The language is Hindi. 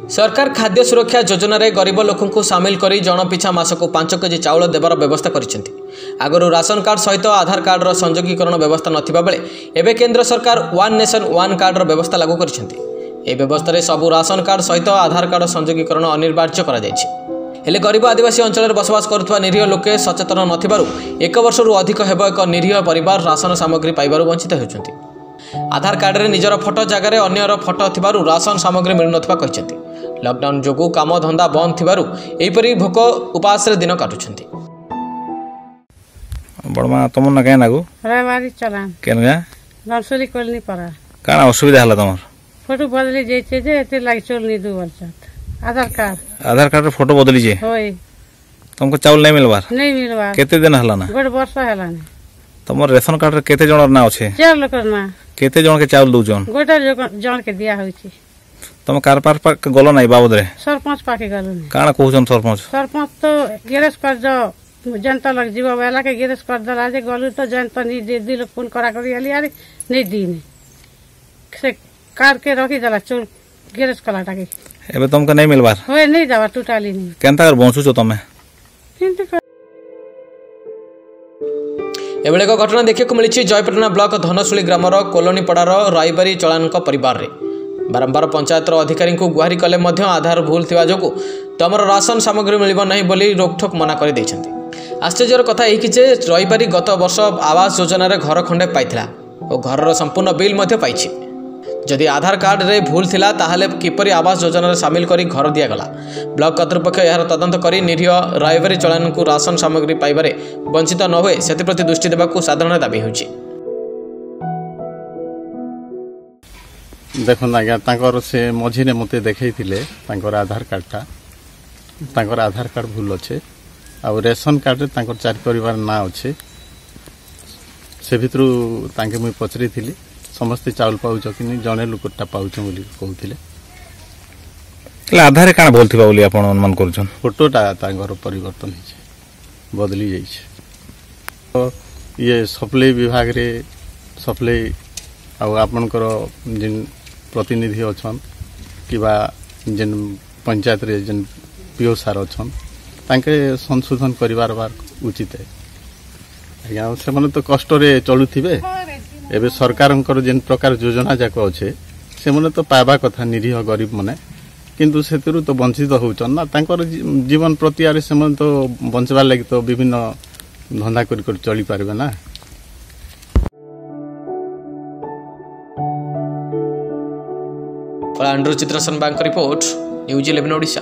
सरकार खाद्य सुरक्षा योजना रे गरीब लोकों को सामिल करी जन पिछा मासको 5 केजी चाउल देवार व्यवस्था करिसेंती। आगरू राशन कार्ड सहित आधार कार्ड रो संयोगीकरण व्यवस्था नथिबा बेले एबे केंद्र सरकार वन नेशन वन कार्ड रो व्यवस्था लागू करिसेंती। ए व्यवस्था रे सबु राशन कार्ड सहित आधार कार्ड संयोगीकरण अनिवार्य करा जायछि। हेले गरीब आदिवासी अंचल बसवास करुवा निरीह लोके सचेतन नथिबारु 1 वर्षरू अधिक हेबो एक निरीह परिवार राशन सामग्री पाइबारु वंचित होउछन्ती। आधार कार्ड रे निजर फोटो जगार अन्यर फोटो थिबारु राशन सामग्री मिलु नथिबा कहिसेंती। लॉकडाउन जोगु काम धंदा बंद थिबारु एपरी भोक उपास रे दिन काटुछन्ती। बड़मा तुम न के नागु रेवारी चलान केनगा नर्सरी कोलनी परा काना असुविधा हला तमर फोटो बदली जेचे जे एते लाग चोलनी 2 वर्ष आधार कार्ड रे फोटो बदली जे होय तुमको चावल नहीं मिलवा केते दिन हला ना गोड वर्ष हला ने तमर रेशन कार्ड रे केते जणर ना अछि 4 लोकर ना केते जण के चावल दउ जन गोटा जण के दिया होई छी। तुम कारपार पाक गलो नाही बाबद रे सरपंच पाके गलो काना कहउछन सरपंच तो गैरेज कर जो जनता लग जीवा वाला के गैरेज कर दला जे गलु तो जनता नी दे दिल फोन करा करी आली यार नहीं दीने से कार के रखी दला चोल गैरेज कला टाके एबे तुमको नहीं मिलबार होय नहीं जावा टोटली नहीं केनता कर बंसु छ तमे एबेले एक घटना देखिए को मिली Jaipatna block Dhansuli grammar colony पड़ार रायबारी चलान परिवार रे बारंबार पंचायत अधिकारी को गुहारी कले मध्य आधार भूल थिबा जोगु तमर राशन सामग्री मिलिबो नहीं बोली रोकठोक मना कर दैछन्ती। आश्चर्यर कथा एही कि जे रविवारी गत वर्ष आवास योजना रे घर खंडे पाइथिला और घरर संपूर्ण बिल मध्य पाइछि। जदि आधार कार्ड रे भूल थिला ताहाले किपरि आवास योजना रे शामिल करी घर दिया गला। ब्लॉक कर्तृपक्ष यार तदंत करी निरीह रायबारी चलान को राशन सामग्री पाइबारे वंचित न होए सेति प्रति दृष्टि देबाकू साधारण दाबी होछि। देखो आज्ञा से मझे मत देखते आधार कार्ड भूल अच्छे आ रेशन कार्ड रे 4 परिवार ना अच्छे से भितर मुझे पचरी थी समस्ते चाउल पाउच कि जड़े लोकटा पाउच कहते आधार क्या बोलती अनुमान कर फोटोटा परिवर्तन हो बदली जाइए ये सप्लाई विभाग रे सप्लाई आपणकर जिन प्रतिनिधि अच्छन कि जेन पंचायत रे जेन पीओ सार अच्छन तांके संशोधन करिवार बार उचित है। आज्ञा से माने तो कष्ट रे चलुथिबे एबे सरकारंकर जेन प्रकार योजना जाक अच्छे से माने तो पाइबा कथा निरीह गरीब माने किंतु सेतिरु तो वंचित होउचन ना तांकर जीवन प्रति आरे से माने तो बंचबार लागि तो विभिन्न धंधा कर चली पारबे ना। कलांडर चित्रसन बैंक रिपोर्ट न्यूज 11 ओडिशा।